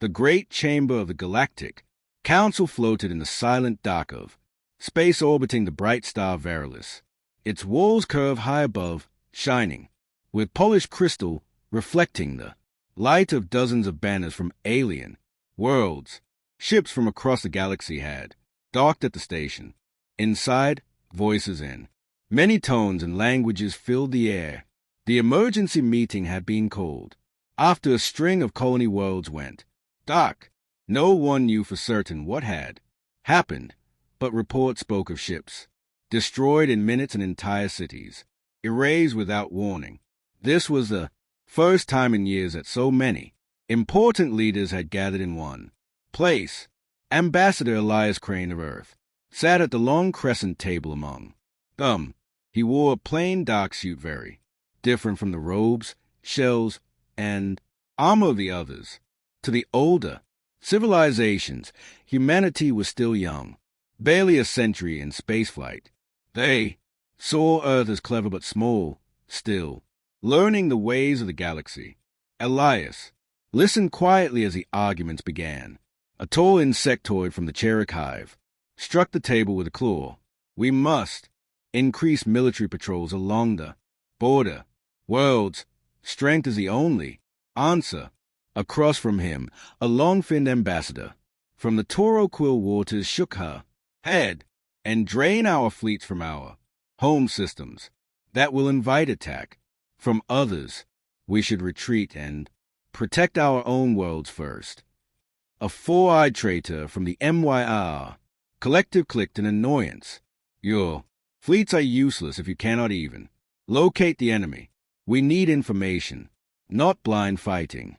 The great chamber of the Galactic Council floated in the silent dark of space orbiting the bright star Verilis. Its walls curved high above, shining, with polished crystal reflecting the light of dozens of banners from alien worlds. Ships from across the galaxy had docked at the station. Inside, voices in many tones and languages filled the air. The emergency meeting had been called. After a string of colony worlds went dark, no one knew for certain what had happened, but reports spoke of ships destroyed in minutes and entire cities erased without warning. This was the first time in years that so many important leaders had gathered in one place. Ambassador Elias Crane of Earth sat at the long crescent table among them. He wore a plain dark suit very different from the robes, shells, and armor of the others. To the older civilizations, humanity was still young, barely a century in spaceflight. They saw Earth as clever but small, still learning the ways of the galaxy. Elias listened quietly as the arguments began. A tall insectoid from the Cherok hive struck the table with a claw. We must increase military patrols along the border. Worlds, strength is the only answer. Across from him, a long-finned ambassador from the Toro Quill waters shook her head. And drain our fleets from our home systems. That will invite attack from others. We should retreat and protect our own worlds first. A four-eyed traitor from the MYR collective clicked in annoyance. Your fleets are useless if you cannot even locate the enemy. We need information, not blind fighting.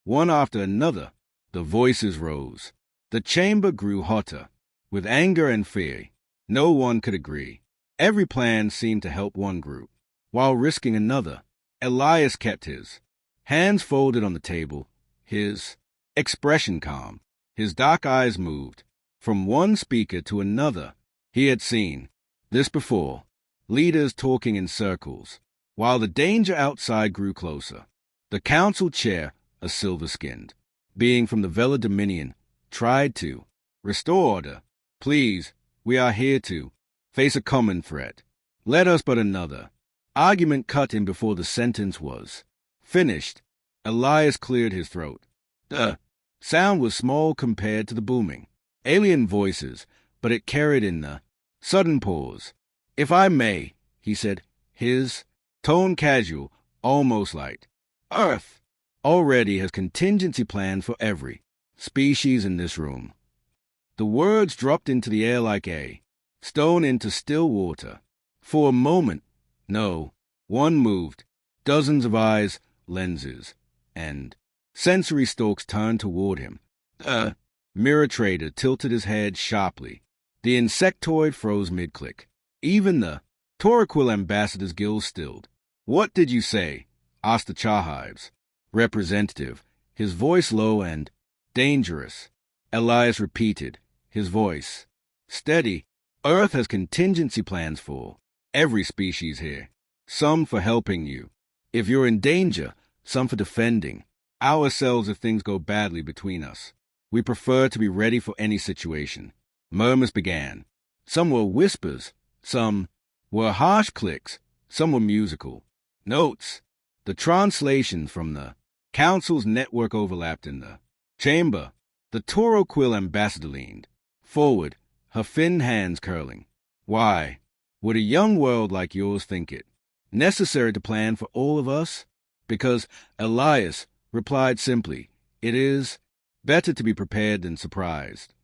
One after another, the voices rose. The chamber grew hotter with anger and fear. No one could agree. Every plan seemed to help one group, while risking another. Elias kept his hands folded on the table, his expression calm. His dark eyes moved from one speaker to another. He had seen this before, leaders talking in circles, while the danger outside grew closer. The council chair, a silver-skinned being from the Vela Dominion, tried to restore order. Please, we are here to face a common threat. Let us but another. Argument cut in before the sentence was finished. Elias cleared his throat. The sound was small compared to the booming alien voices, but it carried in the sudden pause. If I may, he said, his tone casual, almost light. Earth already has contingency planned for every species in this room. The words dropped into the air like a stone into still water. For a moment, no one moved. Dozens of eyes, lenses, and sensory stalks turned toward him. The mirror trader tilted his head sharply. The insectoid froze mid-click. Even the Toraquil ambassador's gills stilled. What did you say? Asked the Chahives representative, his voice low and dangerous. Elias repeated, his voice steady. Earth has contingency plans for every species here. Some for helping you if you're in danger, some for defending ourselves if things go badly between us. We prefer to be ready for any situation. Murmurs began. Some were whispers, some were harsh clicks, some were musical notes. The translations from the council's network overlapped in the chamber. The Toro Quill ambassador leaned forward, her thin hands curling. Why would a young world like yours think it necessary to plan for all of us? Because Elias replied simply, it is better to be prepared than surprised.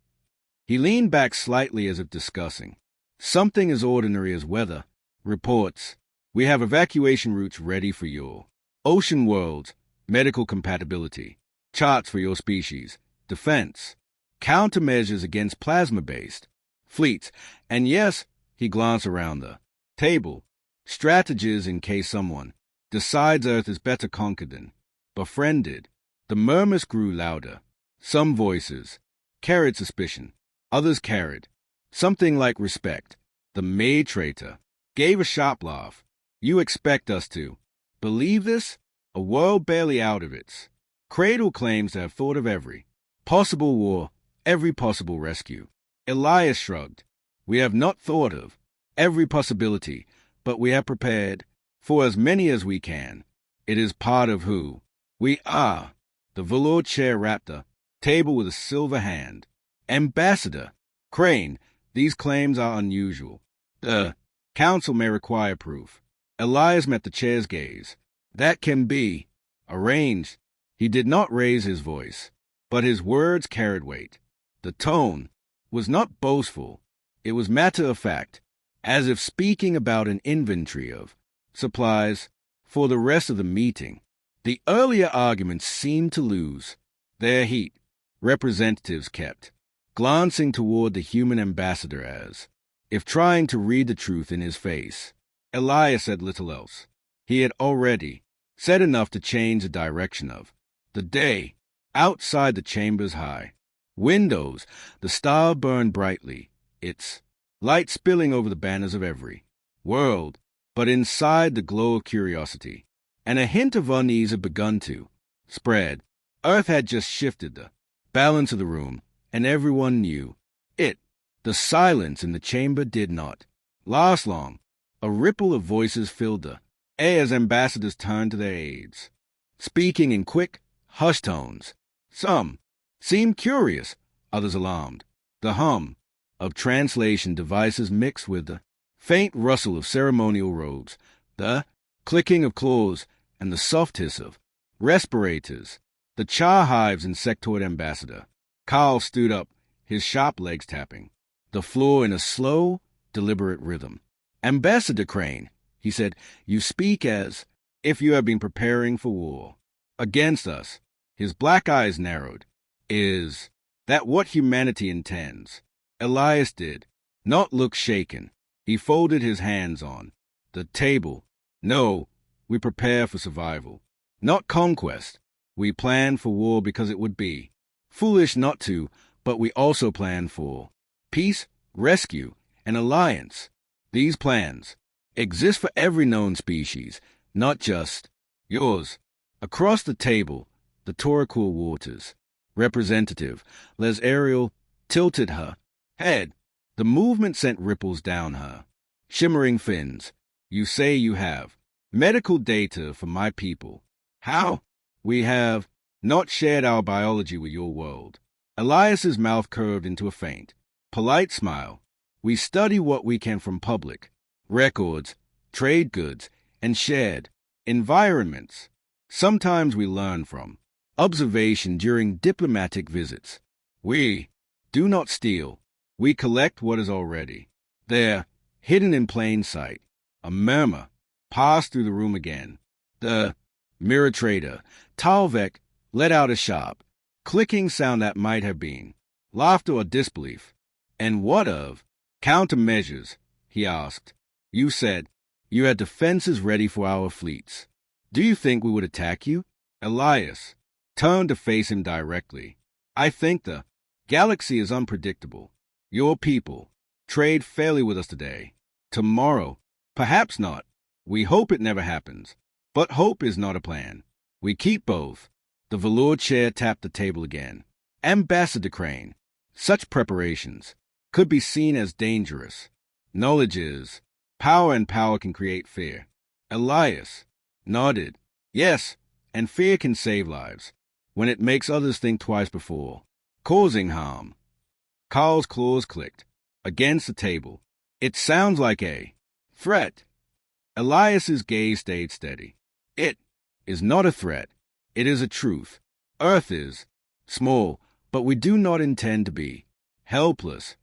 He leaned back slightly as if discussing something as ordinary as weather reports. We have evacuation routes ready for your ocean worlds, medical compatibility, charts for your species, defense, countermeasures against plasma-based fleets, and yes, he glanced around the table, strategies in case someone decides Earth is better conquered than befriended. The murmurs grew louder. Some voices carried suspicion, others carried something like respect. The maid traitor gave a sharp laugh. You expect us to believe this? A world barely out of its Cradle claims to have thought of every possible war, every possible rescue. Elias shrugged. We have not thought of every possibility, but we have prepared for as many as we can. It is part of who we are. The velour chair rapped a table with a silver hand. Ambassador Crane, these claims are unusual. The council may require proof. Elias met the chair's gaze. That can be arranged. He did not raise his voice, but his words carried weight. The tone was not boastful. It was matter-of-fact, as if speaking about an inventory of supplies for the rest of the meeting. The earlier arguments seemed to lose their heat. Representatives kept glancing toward the human ambassador as if trying to read the truth in his face. Elias said little else. He had already said enough to change the direction of the day. Outside the chamber's high windows, the star burned brightly, its light spilling over the banners of every world. But inside the glow of curiosity, and a hint of unease had begun to spread. Earth had just shifted the balance of the room, and everyone knew it. The silence in the chamber did not last long. A ripple of voices filled the air as ambassadors turned to their aides, speaking in quick, hushed tones. Some seemed curious, others alarmed. The hum of translation devices mixed with the faint rustle of ceremonial robes, the clicking of claws, and the soft hiss of respirators. The char hives insectoid ambassador. Carl stood up, his sharp legs tapping the floor in a slow, deliberate rhythm. Ambassador Crane, he said, you speak as if you have been preparing for war against us. His black eyes narrowed. Is that what humanity intends? Elias did not look shaken. He folded his hands on the table. No, we prepare for survival, not conquest. We plan for war because it would be foolish not to, but we also plan for peace, rescue, and alliance. These plans exist for every known species, not just yours. Across the table, the Torricool waters. Representative Les Ariel tilted her head. The movement sent ripples down her shimmering fins. You say you have medical data for my people. How? We have not shared our biology with your world. Elias's mouth curved into a faint, polite smile. We study what we can from public records, trade goods, and shared environments. Sometimes we learn from observation during diplomatic visits. We do not steal. We collect what is already there, hidden in plain sight. A murmur passed through the room again. The mirror trader, Talvek, let out a sharp, clicking sound that might have been laughter or disbelief. And what of countermeasures? He asked. You said you had defenses ready for our fleets. Do you think we would attack you? Elias turned to face him directly. I think the galaxy is unpredictable. Your people trade fairly with us today. Tomorrow, perhaps not. We hope it never happens. But hope is not a plan. We keep both. The velour chair tapped the table again. Ambassador Crane, such preparations could be seen as dangerous. Knowledge is power, and power can create fear. Elias nodded. Yes, and fear can save lives when it makes others think twice before causing harm. Carl's claws clicked against the table. It sounds like a threat. Elias's gaze stayed steady. It is not a threat. It is a truth. Earth is small, but we do not intend to be helpless.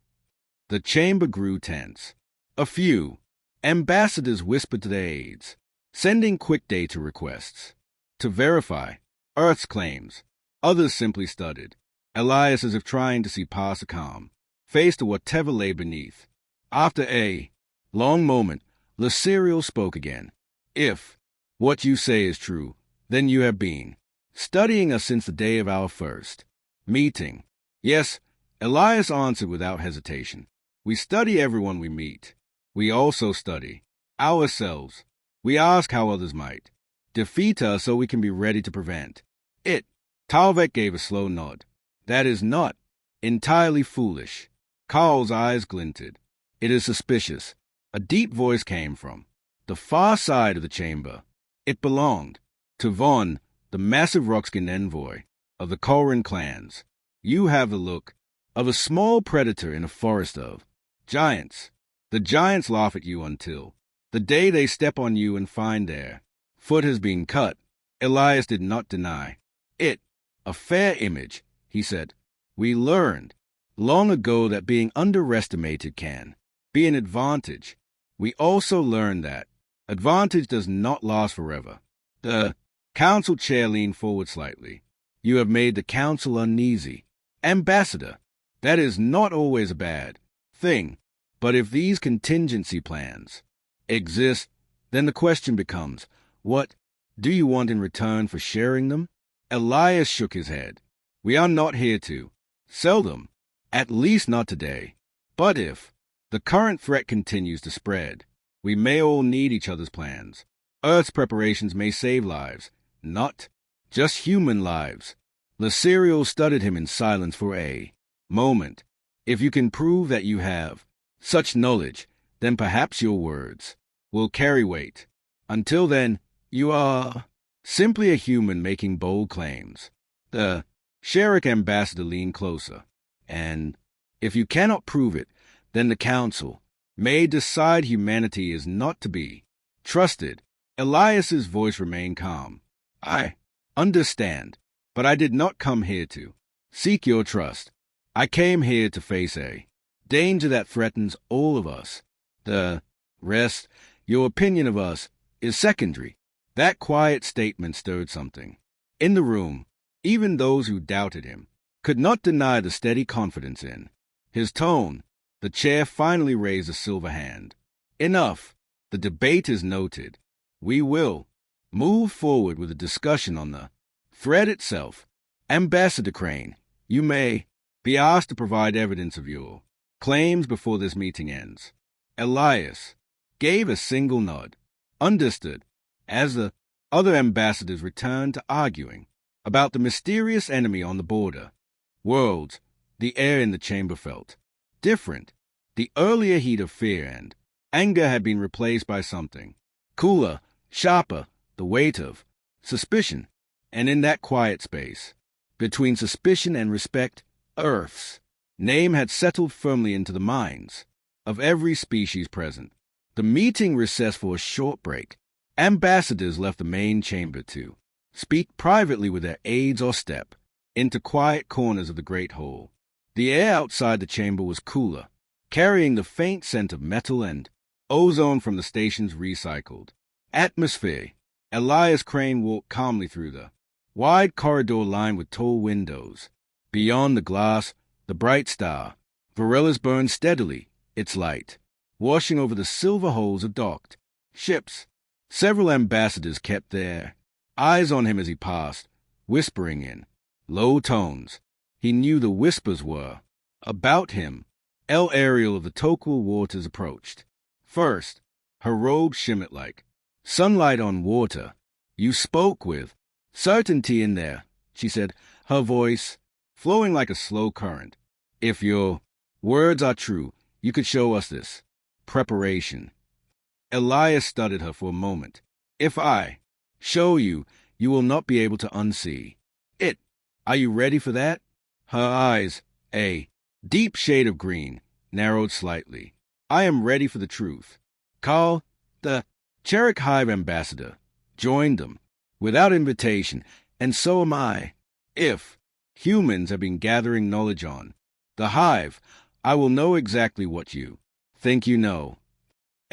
The chamber grew tense. A few ambassadors whispered to their aides, sending quick data requests to verify Earth's claims. Others simply studied. Elias, as if trying to see past a calm face to whatever lay beneath. After a long moment, Laserial spoke again. If what you say is true, then you have been studying us since the day of our first meeting. Yes, Elias answered without hesitation. We study everyone we meet. We also study ourselves. We ask how others might defeat us so we can be ready to prevent it. Talvek gave a slow nod. That is not entirely foolish. Carl's eyes glinted. It is suspicious. A deep voice came from the far side of the chamber. It belonged to Von, the massive rock-skinned envoy of the Koran clans. You have the look of a small predator in a forest of giants. The giants laugh at you until the day they step on you and find their foot has been cut. Elias did not deny it. A fair image, he said. We learned long ago that being underestimated can be an advantage. We also learned that advantage does not last forever. The council chair leaned forward slightly. You have made the council uneasy. Ambassador, that is not always a bad thing. But if these contingency plans exist, then the question becomes, what do you want in return for sharing them? Elias shook his head. We are not here to sell them, at least not today. But if the current threat continues to spread, we may all need each other's plans. Earth's preparations may save lives, not just human lives. Laserial studied him in silence for a moment. If you can prove that you have such knowledge, then perhaps your words will carry weight. Until then, you are simply a human making bold claims. The Sherrick ambassador leaned closer. And if you cannot prove it, then the council may decide humanity is not to be trusted. Elias's voice remained calm. I understand, but I did not come here to seek your trust. I came here to face a danger that threatens all of us. The rest, your opinion of us, is secondary. That quiet statement stirred something in the room. Even those who doubted him could not deny the steady confidence in his tone. The chair finally raised a silver hand. Enough. The debate is noted. We will move forward with a discussion on the threat itself. Ambassador Crane, you may be asked to provide evidence of your claims before this meeting ends. Elias gave a single nod. Understood. As the other ambassadors returned to arguing about the mysterious enemy on the border worlds, the air in the chamber felt different. The earlier heat of fear and anger had been replaced by something cooler, sharper, the weight of suspicion. And in that quiet space, between suspicion and respect, Earth's name had settled firmly into the minds of every species present. The meeting recessed for a short break. Ambassadors left the main chamber to speak privately with their aides or step into quiet corners of the great hall. The air outside the chamber was cooler, carrying the faint scent of metal and ozone from the station's recycled atmosphere. Elias Crane walked calmly through the wide corridor lined with tall windows. Beyond the glass, the bright star, Varela's burned steadily, its light washing over the silver hulls of docked ships. Several ambassadors kept their eyes on him as he passed, whispering in low tones. He knew the whispers were about him. El Ariel of the Tokul waters approached. First, her robe shimmered like sunlight on water. You spoke with certainty in there, she said, her voice flowing like a slow current. If your words are true, you could show us this preparation. Elias studied her for a moment. If I show you, you will not be able to unsee it. Are you ready for that? Her eyes, a deep shade of green, narrowed slightly. I am ready for the truth. Carl, the Cherrick Hive ambassador, joined them without invitation, and so am I. If humans have been gathering knowledge on the Hive, I will know exactly what you think you know.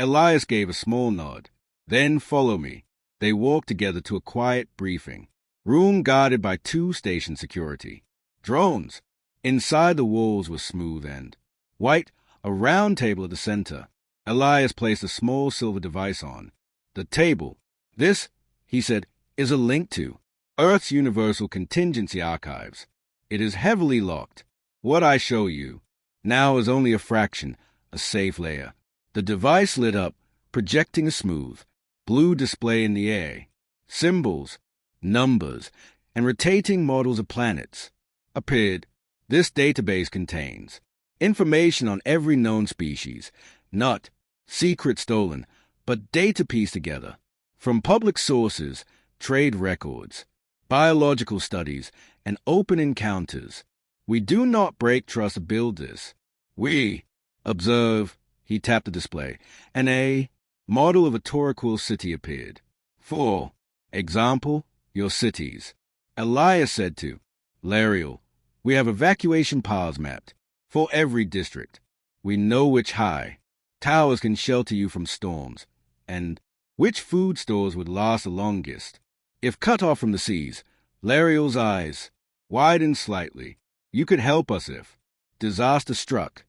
Elias gave a small nod. Then follow me. They walked together to a quiet briefing room guarded by 2 station security drones. Inside, the walls were smooth and white, a round table at the center. Elias placed a small silver device on the table. This, he said, is a link to Earth's Universal Contingency Archives. It is heavily locked. What I show you now is only a fraction, a safe layer. The device lit up, projecting a smooth blue display in the air. Symbols, numbers, and rotating models of planets appeared. This database contains information on every known species, not secret stolen, but data pieced together from public sources, trade records, biological studies, and open encounters. We do not break trust to build this. We observe, he tapped the display, and a model of a Torquil city appeared. For example, your cities. Elias said to Lariel, we have evacuation paths mapped for every district. We know which high towers can shelter you from storms, and which food stores would last the longest. If cut off from the seas, Lariel's eyes widened slightly. You could help us if disaster struck.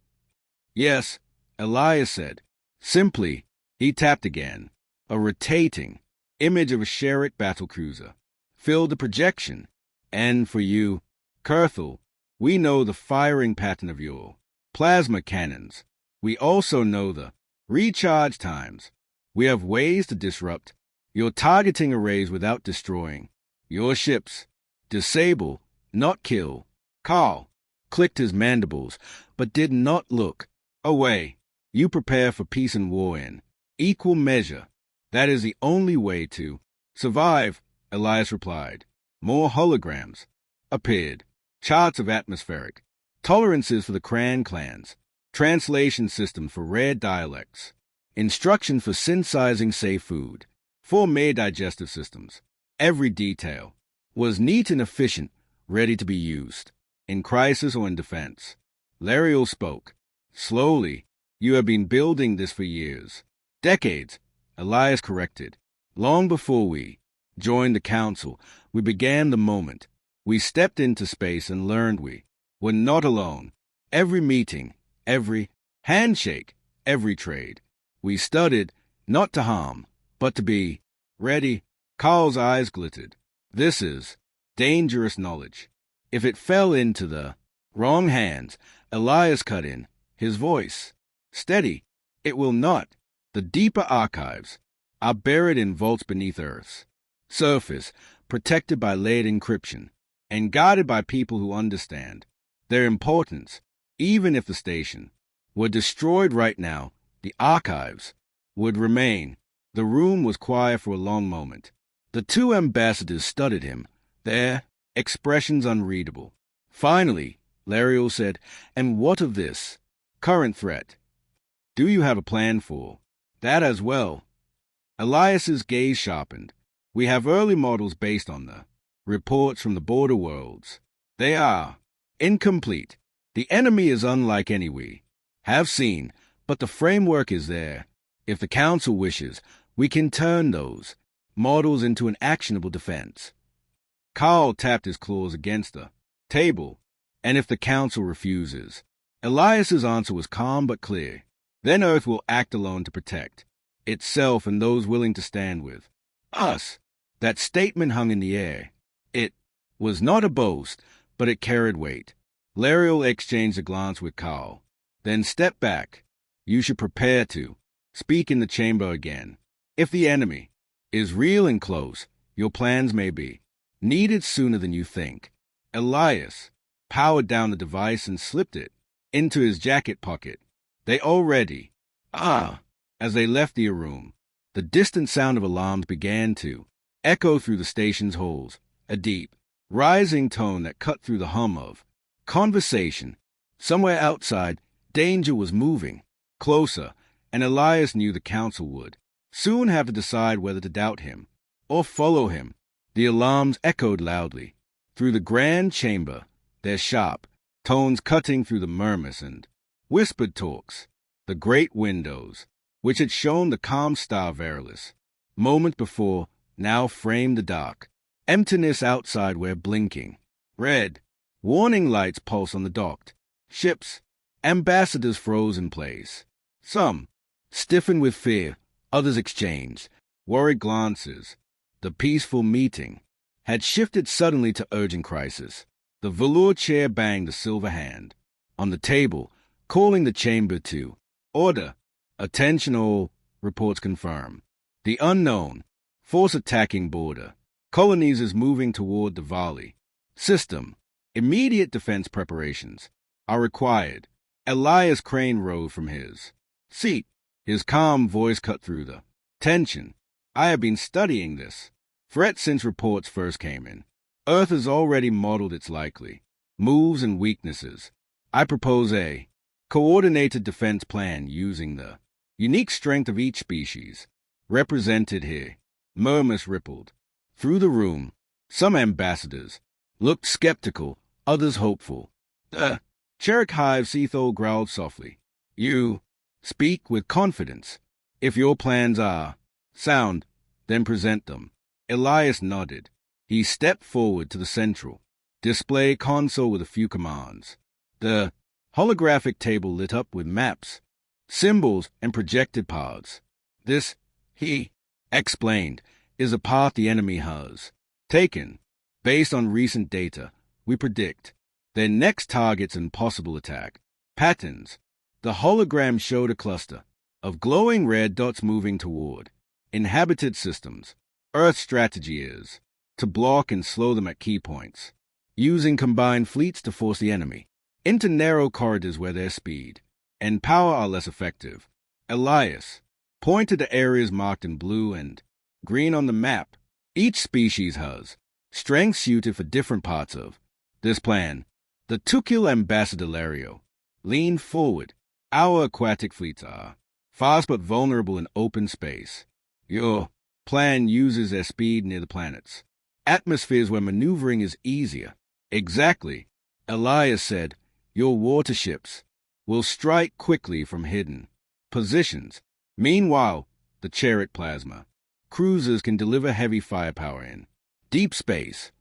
Yes, Elias said. Simply, he tapped again. A rotating image of a Sherritt battlecruiser filled the projection. And for you, Kurthal, we know the firing pattern of your plasma cannons. We also know the recharge times. We have ways to disrupt your targeting arrays without destroying your ships. Disable, not kill. Carl clicked his mandibles, but did not look away. You prepare for peace and war in equal measure. That is the only way to survive, Elias replied. More holograms appeared. Charts of atmospheric tolerances for the Cran clans, translation system for rare dialects, instruction for synthesizing safe food, 4 mere digestive systems. Every detail was neat and efficient, ready to be used, in crisis or in defense. Lariel spoke. Slowly, you have been building this for years. Decades, Elias corrected. Long before we joined the council, we began the moment. We stepped into space and learned we were not alone. Every meeting, every handshake, every trade. We studied not to harm, but to be ready. Carl's eyes glittered. This is dangerous knowledge. If it fell into the wrong hands, Elias cut in, his voice steady. It will not. The deeper archives are buried in vaults beneath Earth's surface, protected by layered encryption, and guarded by people who understand their importance. Even if the station were destroyed right now, the archives would remain. The room was quiet for a long moment. The 2 ambassadors studied him, their expressions unreadable. Finally, Lariel said, and what of this current threat? Do you have a plan for that as well? Elias's gaze sharpened. We have early models based on the reports from the border worlds. They are incomplete. The enemy is unlike any we have seen, but the framework is there. If the Council wishes, we can turn those models into an actionable defense. Carl tapped his claws against the table. And if the Council refuses? Elias's answer was calm but clear. Then Earth will act alone to protect itself and those willing to stand with us. That statement hung in the air. It was not a boast, but it carried weight. Lariel exchanged a glance with Carl, then stepped back. You should prepare to speak in the chamber again. If the enemy is real and close, your plans may be needed sooner than you think. Elias powered down the device and slipped it into his jacket pocket. They already As they left the room, the distant sound of alarms began to echo through the station's halls, a deep, rising tone that cut through the hum of conversation. Somewhere outside, danger was moving closer, and Elias knew the Council would soon have to decide whether to doubt him or follow him. The alarms echoed loudly through the grand chamber, their sharp tones cutting through the murmurs and whispered talks. The great windows, which had shown the calm star Verilis moment before, now framed the dark emptiness outside where blinking red warning lights pulsed on the docked ships. Ambassadors froze in place. Some stiffened with fear, others exchanged worried glances. The peaceful meeting had shifted suddenly to urgent crisis. The velour chair banged a silver hand on the table, calling the chamber to order. Attention all, reports confirm. The unknown force attacking border Colonies is moving toward the Valley. System. Immediate defense preparations are required. Elias Crane rose from his seat. His calm voice cut through the tension. I have been studying this threat since reports first came in. Earth has already modeled its likely moves and weaknesses. I propose a coordinated defense plan using the unique strength of each species, represented here. Murmurs rippled through the room. Some ambassadors looked skeptical, others hopeful. The Cherokee Hive Cethol growled softly. You speak with confidence. If your plans are sound, then present them. Elias nodded. He stepped forward to the central display console with a few commands. The holographic table lit up with maps, symbols, and projected paths. This, he explained, is a path the enemy has taken. Based on recent data, we predict their next targets and possible attack patterns. The hologram showed a cluster of glowing red dots moving toward inhabited systems. Earth's strategy is to block and slow them at key points, using combined fleets to force the enemy into narrow corridors where their speed and power are less effective. Elias pointed to areas marked in blue and green on the map. Each species has strengths suited for different parts of this plan. The Tukil ambassador Lario leaned forward. Our aquatic fleets are fast but vulnerable in open space. Your plan uses their speed near the planets, atmospheres where maneuvering is easier. Exactly, Elias said. Your waterships will strike quickly from hidden positions. Meanwhile, the Chariot plasma cruisers can deliver heavy firepower in deep space.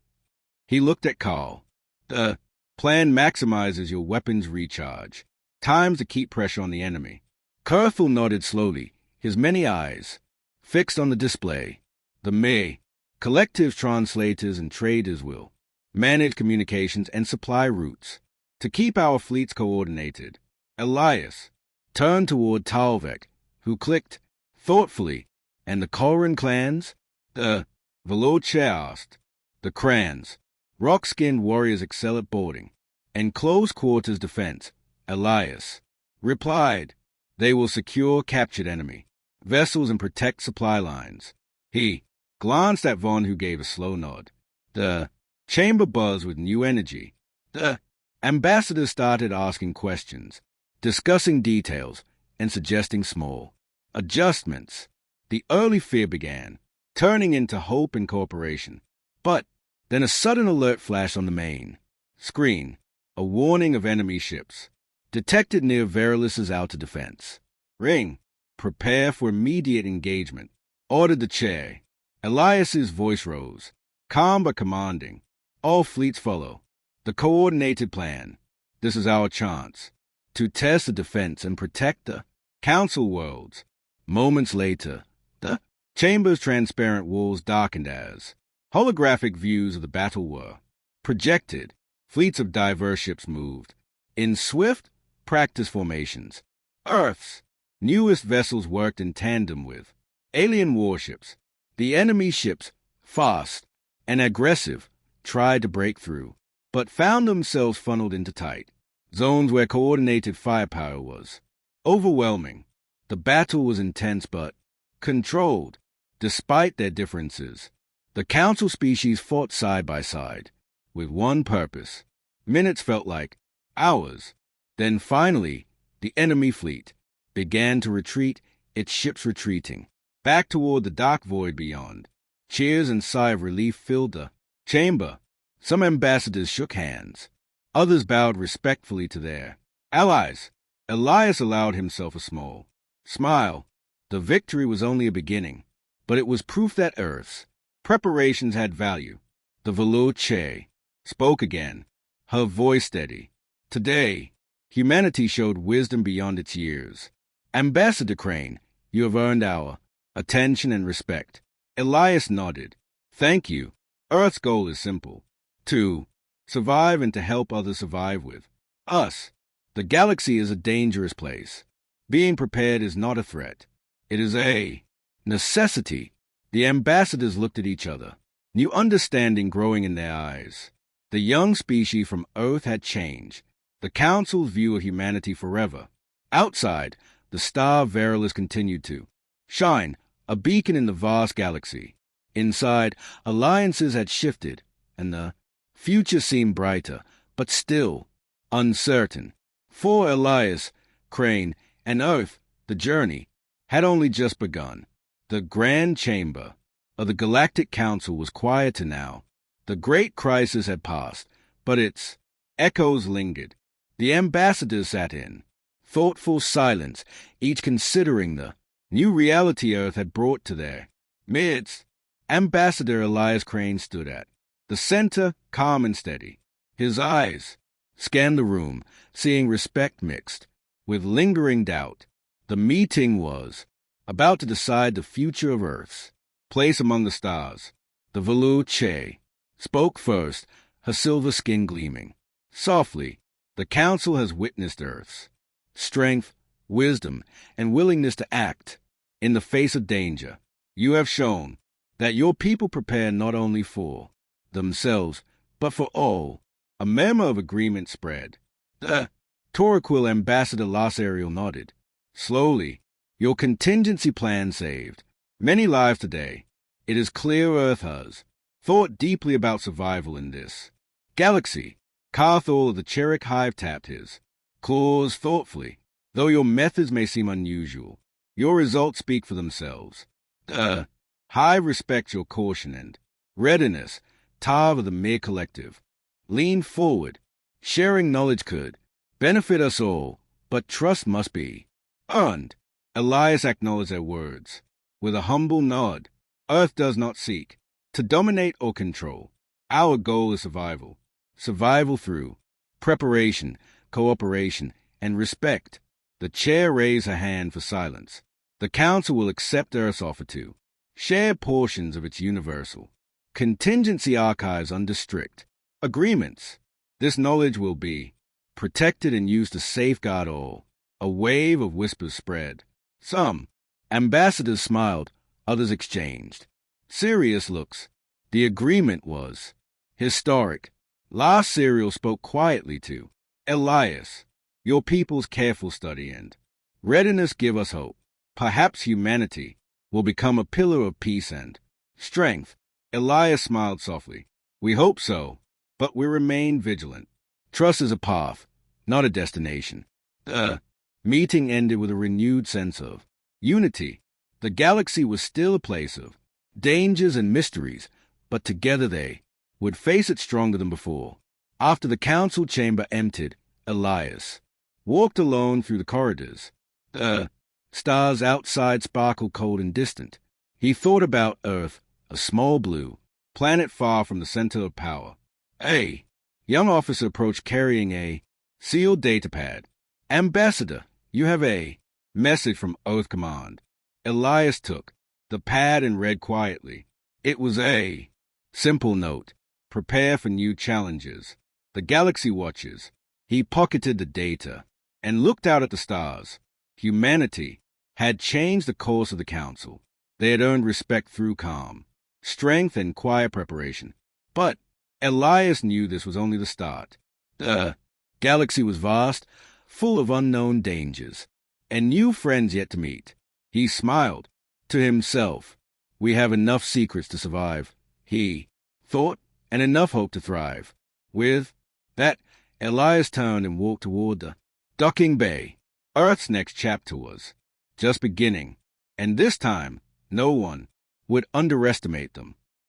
He looked at Carl. The plan maximizes your weapons recharge times to keep pressure on the enemy. Kurthel nodded slowly, his many eyes fixed on the display. The May collective translators and traders will manage communications and supply routes to keep our fleets coordinated. Elias turned toward Talvek, who clicked thoughtfully. And the Koran clans? The Veloce asked. The Krans. Rock-skinned warriors excel at boarding and close-quarters defense. Elias replied. They will secure captured enemy vessels and protect supply lines. He glanced at Vaughn, who gave a slow nod. The chamber buzzed with new energy. The ambassadors started asking questions, discussing details, and suggesting small adjustments. The early fear began, turning into hope and cooperation. But then a sudden alert flashed on the main screen, a warning of enemy ships detected near Verilis' outer defense. Ring, prepare for immediate engagement, ordered the chair. Elias's voice rose, calm but commanding. All fleets follow the coordinated plan. This is our chance to test the defense and protect the council worlds. Moments later, the chamber's transparent walls darkened as holographic views of the battle were projected. Fleets of diverse ships moved in swift practice formations. Earth's newest vessels worked in tandem with alien warships. The enemy ships, fast and aggressive, tried to break through, but found themselves funneled into tight zones where coordinated firepower was overwhelming. The battle was intense but controlled. Despite their differences, the council species fought side by side with one purpose. Minutes felt like hours. Then finally, the enemy fleet began to retreat, its ships retreating back toward the dark void beyond. Cheers and sigh of relief filled the chamber. Some ambassadors shook hands. Others bowed respectfully to their allies. Elias allowed himself a small smile. The victory was only a beginning, but it was proof that Earth's preparations had value. The Veloce spoke again, her voice steady. Today, humanity showed wisdom beyond its years. Ambassador Crane, you have earned our attention and respect. Elias nodded. Thank you. Earth's goal is simple: to survive and to help others survive with us. The galaxy is a dangerous place. Being prepared is not a threat. It is a necessity. The ambassadors looked at each other. new understanding growing in their eyes. The young species from Earth had changed. The Council's view of humanity forever. Outside, the star Verilus continued to shine, a beacon in the vast galaxy. Inside, alliances had shifted, and the future seemed brighter, but still uncertain. For Elias, Crane, and Earth, the journey had only just begun. The grand chamber of the Galactic Council was quieter now. The great crisis had passed, but its echoes lingered. The ambassadors sat in thoughtful silence, each considering the new reality Earth had brought to their midst. Ambassador Elias Crane stood at the center, calm and steady. His eyes scanned the room, seeing respect mixed with lingering doubt. The meeting was about to decide the future of Earth's place among the stars. The Velu Che spoke first, her silver skin gleaming. Softly, the Council has witnessed Earth's strength, wisdom, and willingness to act in the face of danger. You have shown that your people prepare not only for themselves, but for all. A murmur of agreement spread. The Torquil Ambassador Las Ariel nodded. Slowly, your contingency plan saved many lives today. It is clear Earth has thought deeply about survival in this galaxy. Carthol of the Cheric Hive tapped his claws thoughtfully. Though your methods may seem unusual, your results speak for themselves. The Hive respects your caution and readiness. Tav of the Mere Collective lean forward. Sharing knowledge could benefit us all, but trust must be earned. Elias acknowledged their words with a humble nod. Earth does not seek to dominate or control. Our goal is survival. Survival through preparation, cooperation, and respect. The chair raised her hand for silence. The Council will accept Earth's offer to share portions of its universal contingency archives under strict agreements. This knowledge will be protected and used to safeguard all. A wave of whispers spread. Some ambassadors smiled, others exchanged serious looks. The agreement was historic. Last Serial spoke quietly to Elias. Your people's careful study and readiness give us hope. Perhaps humanity will become a pillar of peace and strength. Elias smiled softly. We hope so, but we remain vigilant. Trust is a path, not a destination. The meeting ended with a renewed sense of unity. The galaxy was still a place of dangers and mysteries, but together they would face it stronger than before. After the council chamber emptied, Elias walked alone through the corridors. The stars outside sparkled cold and distant. He thought about Earth, a small blue planet far from the center of power. A young officer approached carrying a sealed datapad. Ambassador, you have a message from Earth Command. Elias took the pad and read quietly. It was a simple note. Prepare for new challenges. The galaxy watches. He pocketed the data and looked out at the stars. Humanity had changed the course of the council. They had earned respect through calm, strength, and quiet preparation. But Elias knew this was only the start. The galaxy was vast, full of unknown dangers, and new friends yet to meet. He smiled to himself. We have enough secrets to survive, he thought, and enough hope to thrive. With that, Elias turned and walked toward the docking bay. Earth's next chapter was just beginning, and this time no one would underestimate them.